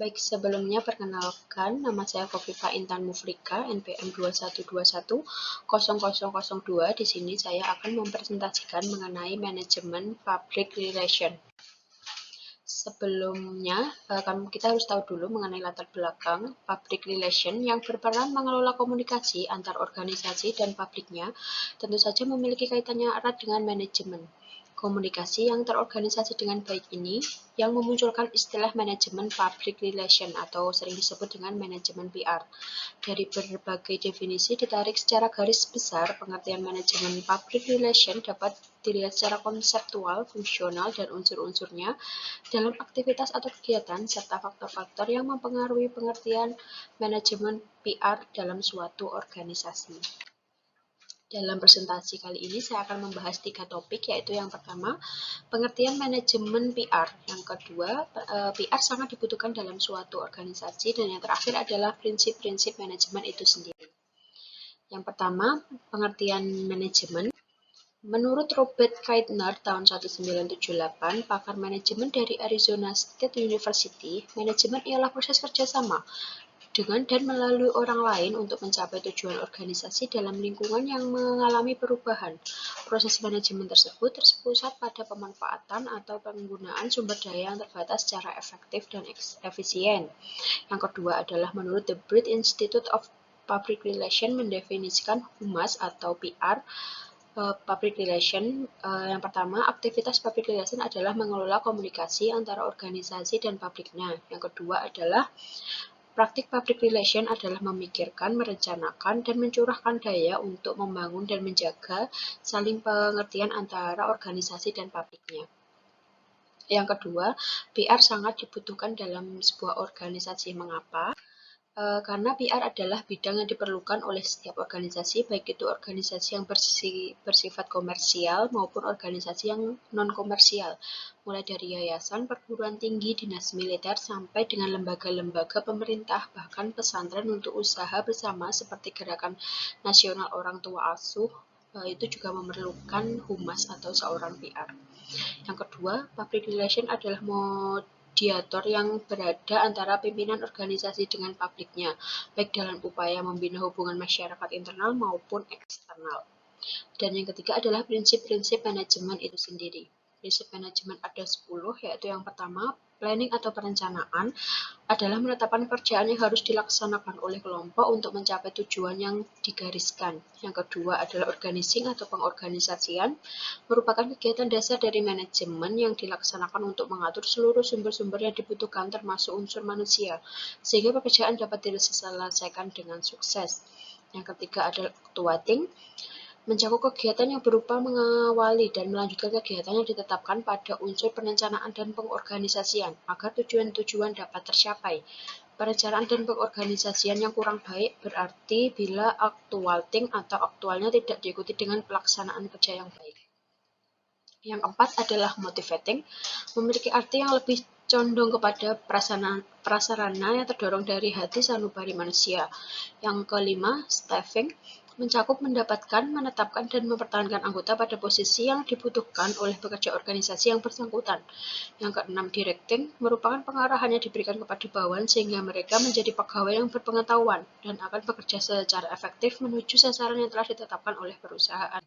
Baik, sebelumnya perkenalkan, nama saya Kofifa Intan Mufrika, NPM 21210002. Di sini saya akan mempresentasikan mengenai manajemen public relation. Sebelumnya, kita harus tahu dulu mengenai latar belakang public relation yang berperan mengelola komunikasi antar organisasi dan publiknya, tentu saja memiliki kaitannya erat dengan manajemen. Komunikasi yang terorganisasi dengan baik ini yang memunculkan istilah manajemen public relation atau sering disebut dengan manajemen PR. Dari berbagai definisi ditarik secara garis besar, pengertian manajemen public relation dapat dilihat secara konseptual, fungsional, dan unsur-unsurnya dalam aktivitas atau kegiatan, serta faktor-faktor yang mempengaruhi pengertian manajemen PR dalam suatu organisasi. Dalam presentasi kali ini saya akan membahas 3 topik, yaitu yang pertama, pengertian manajemen PR. Yang kedua, PR sangat dibutuhkan dalam suatu organisasi. Dan yang terakhir adalah prinsip-prinsip manajemen itu sendiri. Yang pertama, pengertian manajemen. Menurut Robert Keitner tahun 1978, pakar manajemen dari Arizona State University, manajemen ialah proses kerjasama dengan dan melalui orang lain untuk mencapai tujuan organisasi dalam lingkungan yang mengalami perubahan. Proses manajemen tersebut terpusat pada pemanfaatan atau penggunaan sumber daya yang terbatas secara efektif dan efisien. Yang kedua adalah menurut The Brit Institute of Public Relations mendefinisikan humas atau PR. Public relation, yang pertama, aktivitas public relation adalah mengelola komunikasi antara organisasi dan publiknya. Yang kedua adalah praktik public relation adalah memikirkan, merencanakan, dan mencurahkan daya untuk membangun dan menjaga saling pengertian antara organisasi dan publiknya. Yang kedua, PR sangat dibutuhkan dalam sebuah organisasi. Mengapa? Karena PR adalah bidang yang diperlukan oleh setiap organisasi, baik itu organisasi yang bersifat komersial maupun organisasi yang non-komersial, mulai dari yayasan, perguruan tinggi, dinas militer, sampai dengan lembaga-lembaga pemerintah, bahkan pesantren untuk usaha bersama seperti Gerakan Nasional Orang Tua Asuh, itu juga memerlukan humas atau seorang PR. Yang kedua, public relation adalah mediator yang berada antara pimpinan organisasi dengan publiknya, baik dalam upaya membina hubungan masyarakat internal maupun eksternal. Dan yang ketiga adalah prinsip-prinsip manajemen itu sendiri. Prinsip manajemen ada 10, yaitu yang pertama, planning atau perencanaan adalah menetapkan pekerjaan yang harus dilaksanakan oleh kelompok untuk mencapai tujuan yang digariskan. Yang kedua adalah organizing atau pengorganisasian, merupakan kegiatan dasar dari manajemen yang dilaksanakan untuk mengatur seluruh sumber-sumber yang dibutuhkan termasuk unsur manusia, sehingga pekerjaan dapat diselesaikan dengan sukses. Yang ketiga adalah actuating, mencakup kegiatan yang berupa mengawali dan melanjutkan kegiatan yang ditetapkan pada unsur perencanaan dan pengorganisasian agar tujuan-tujuan dapat tercapai. Perencanaan dan pengorganisasian yang kurang baik berarti bila actuating atau aktualnya tidak diikuti dengan pelaksanaan kerja yang baik. Yang keempat adalah motivating, memiliki arti yang lebih condong kepada prasarana yang terdorong dari hati sanubari manusia. Yang kelima, staffing, mencakup mendapatkan, menetapkan, dan mempertahankan anggota pada posisi yang dibutuhkan oleh pekerja organisasi yang bersangkutan. Yang keenam, directing, merupakan pengarahan yang diberikan kepada bawahan sehingga mereka menjadi pegawai yang berpengetahuan dan akan bekerja secara efektif menuju sasaran yang telah ditetapkan oleh perusahaan.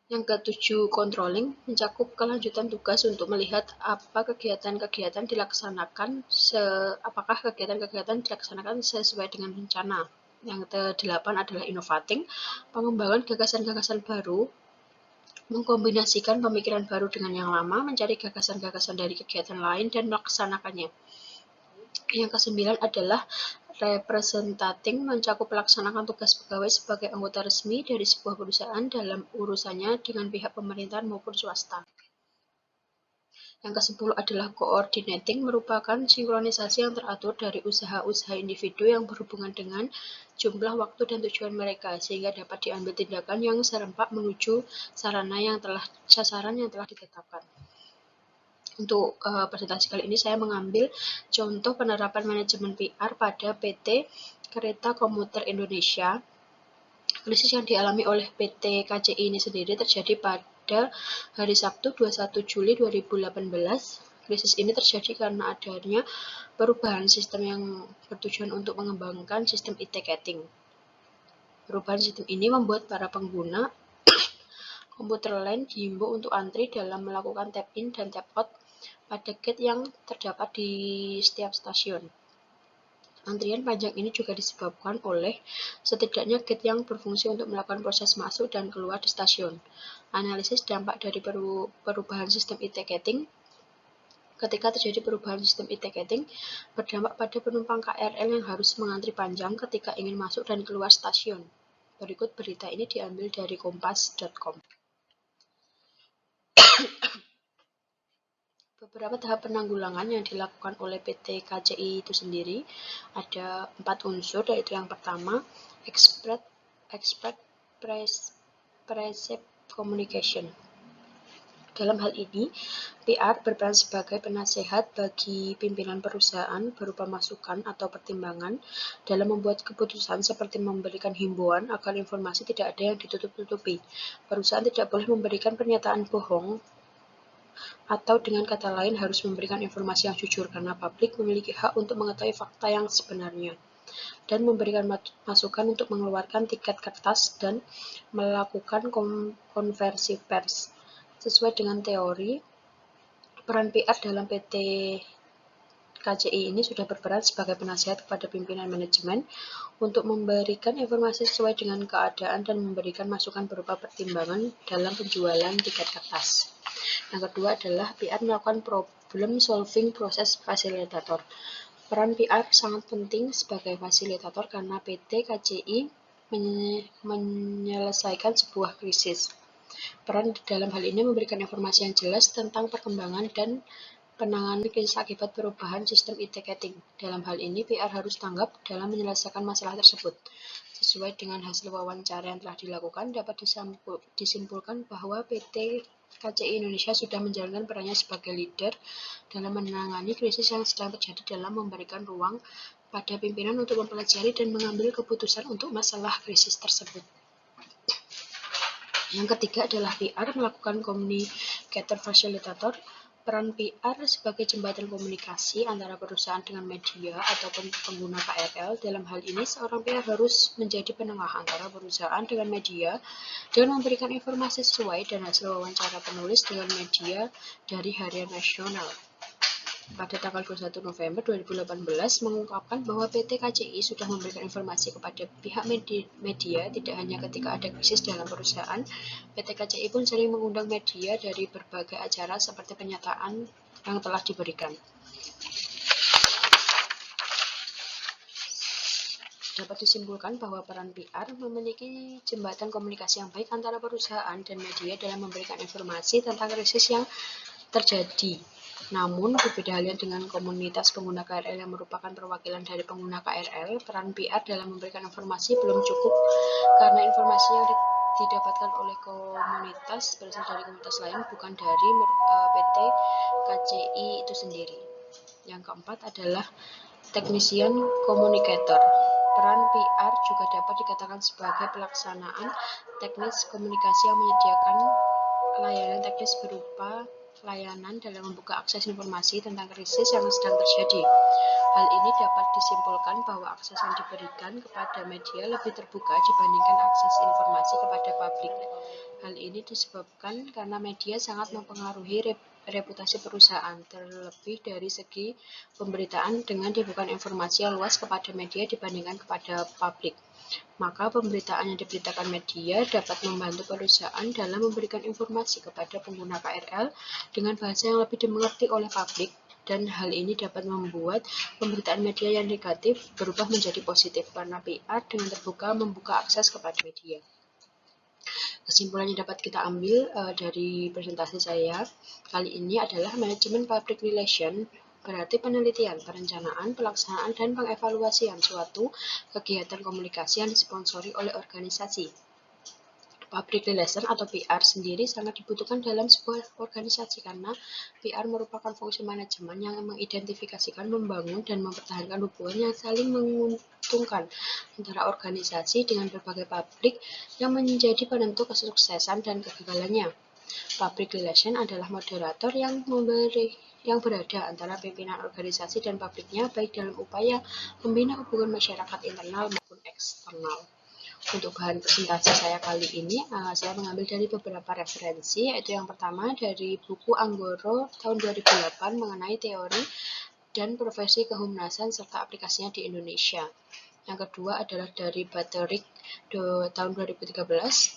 Yang ketujuh, controlling, mencakup kelanjutan tugas untuk melihat apakah kegiatan-kegiatan dilaksanakan sesuai dengan rencana. Yang kedelapan adalah innovating, pengembangan gagasan-gagasan baru, mengkombinasikan pemikiran baru dengan yang lama, mencari gagasan-gagasan dari kegiatan lain dan melaksanakannya. Yang kesembilan adalah representating, mencakup melaksanakan tugas pegawai sebagai anggota resmi dari sebuah perusahaan dalam urusannya dengan pihak pemerintahan maupun swasta. Yang ke-10 adalah coordinating, merupakan sinkronisasi yang teratur dari usaha-usaha individu yang berhubungan dengan jumlah, waktu, dan tujuan mereka, sehingga dapat diambil tindakan yang serempak menuju sasaran yang telah ditetapkan. Untuk presentasi kali ini saya mengambil contoh penerapan manajemen PR pada PT Kereta Komuter Indonesia. Krisis yang dialami oleh PT KCI ini sendiri terjadi pada hari Sabtu 21 Juli 2018. Krisis ini terjadi karena adanya perubahan sistem yang bertujuan untuk mengembangkan sistem e-ticketing. Perubahan sistem ini membuat para pengguna komputer lain dihimbau untuk antri dalam melakukan tap-in dan tap-out pada gate yang terdapat di setiap stasiun. Antrian panjang ini juga disebabkan oleh setidaknya gate yang berfungsi untuk melakukan proses masuk dan keluar di stasiun. Analisis dampak dari perubahan sistem e-ticketing. Ketika terjadi perubahan sistem e-ticketing, berdampak pada penumpang KRL yang harus mengantri panjang ketika ingin masuk dan keluar stasiun. Berikut berita ini diambil dari kompas.com. Beberapa tahap penanggulangan yang dilakukan oleh PT KCI itu sendiri ada 4 unsur, yaitu yang pertama, expect perceived communication. Dalam hal ini, PR berperan sebagai penasehat bagi pimpinan perusahaan berupa masukan atau pertimbangan dalam membuat keputusan seperti memberikan himbauan agar informasi tidak ada yang ditutup-tutupi. Perusahaan tidak boleh memberikan pernyataan bohong atau dengan kata lain harus memberikan informasi yang jujur karena publik memiliki hak untuk mengetahui fakta yang sebenarnya dan memberikan masukan untuk mengeluarkan tiket kertas dan melakukan konversi pers. Sesuai dengan teori, peran PR dalam PT KCI ini sudah berperan sebagai penasihat kepada pimpinan manajemen untuk memberikan informasi sesuai dengan keadaan dan memberikan masukan berupa pertimbangan dalam penjualan tiket kertas. Yang kedua adalah PR melakukan problem solving proses fasilitator. Peran PR sangat penting sebagai fasilitator karena PT KCI menyelesaikan sebuah krisis. Peran dalam hal ini memberikan informasi yang jelas tentang perkembangan dan penanganan krisis akibat perubahan sistem e-ticketing. Dalam hal ini, PR harus tanggap dalam menyelesaikan masalah tersebut. Sesuai dengan hasil wawancara yang telah dilakukan, dapat disimpulkan bahwa PT KCI Indonesia sudah menjalankan perannya sebagai leader dalam menangani krisis yang sedang terjadi dalam memberikan ruang pada pimpinan untuk mempelajari dan mengambil keputusan untuk masalah krisis tersebut. Yang ketiga adalah PR melakukan communicator facilitator. Peran PR sebagai jembatan komunikasi antara perusahaan dengan media ataupun pengguna KRL. Dalam hal ini, seorang PR harus menjadi penengah antara perusahaan dengan media dengan memberikan informasi sesuai dan hasil wawancara penulis dengan media dari harian nasional. Pada tanggal 21 November 2018 mengungkapkan bahwa PT KCI sudah memberikan informasi kepada pihak media tidak hanya ketika ada krisis dalam perusahaan. PT KCI pun sering mengundang media dari berbagai acara seperti pernyataan yang telah diberikan. Dapat disimpulkan bahwa peran PR memiliki jembatan komunikasi yang baik antara perusahaan dan media dalam memberikan informasi tentang krisis yang terjadi. Namun, berbeda halnya dengan komunitas pengguna KRL yang merupakan perwakilan dari pengguna KRL, peran PR dalam memberikan informasi belum cukup karena informasi yang didapatkan oleh komunitas berasal dari komunitas lain, bukan dari PT KCI itu sendiri. Yang keempat adalah technician communicator. Peran PR juga dapat dikatakan sebagai pelaksanaan teknis komunikasi yang menyediakan layanan teknis berupa layanan dalam membuka akses informasi tentang krisis yang sedang terjadi. Hal ini dapat disimpulkan bahwa akses yang diberikan kepada media lebih terbuka dibandingkan akses informasi kepada publik. Hal ini disebabkan karena media sangat mempengaruhi reputasi perusahaan, terlebih dari segi pemberitaan dengan dibuka informasi yang luas kepada media dibandingkan kepada publik. Maka pemberitaan yang diberitakan media dapat membantu perusahaan dalam memberikan informasi kepada pengguna KRL dengan bahasa yang lebih dimengerti oleh publik, dan hal ini dapat membuat pemberitaan media yang negatif berubah menjadi positif karena PR dengan terbuka membuka akses kepada media. Kesimpulan yang dapat kita ambil dari presentasi saya kali ini adalah manajemen public relation berarti penelitian, perencanaan, pelaksanaan, dan pengevaluasian suatu kegiatan komunikasi yang disponsori oleh organisasi. Public relation atau PR sendiri sangat dibutuhkan dalam sebuah organisasi karena PR merupakan fungsi manajemen yang mengidentifikasikan, membangun, dan mempertahankan hubungan yang saling menguntungkan antara organisasi dengan berbagai publik yang menjadi penentu kesuksesan dan kegagalannya. Public relation adalah moderator yang yang berada antara pimpinan organisasi dan publiknya, baik dalam upaya membina hubungan masyarakat internal maupun eksternal. Untuk bahan presentasi saya kali ini, saya mengambil dari beberapa referensi, yaitu yang pertama dari buku Anggoro tahun 2008 mengenai teori dan profesi kehumnasan serta aplikasinya di Indonesia. Yang kedua adalah dari Butterick tahun 2013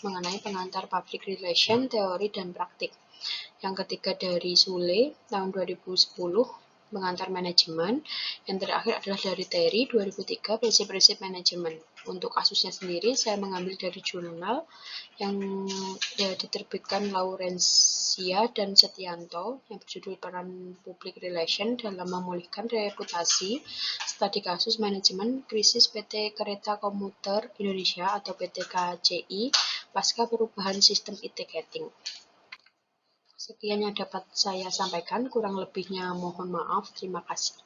mengenai pengantar public relation, teori dan praktik. Yang ketiga dari Sule tahun 2010 mengantar manajemen. Yang terakhir adalah dari Terry 2003 prinsip-prinsip manajemen. Untuk kasusnya sendiri saya mengambil dari jurnal yang diterbitkan Laurencia dan Setianto yang berjudul Peran Public Relation dalam Memulihkan Reputasi Studi Kasus Manajemen Krisis PT Kereta Komuter Indonesia atau PT KCI pasca perubahan sistem e-ticketing. Sekian yang dapat saya sampaikan, kurang lebihnya mohon maaf. Terima kasih.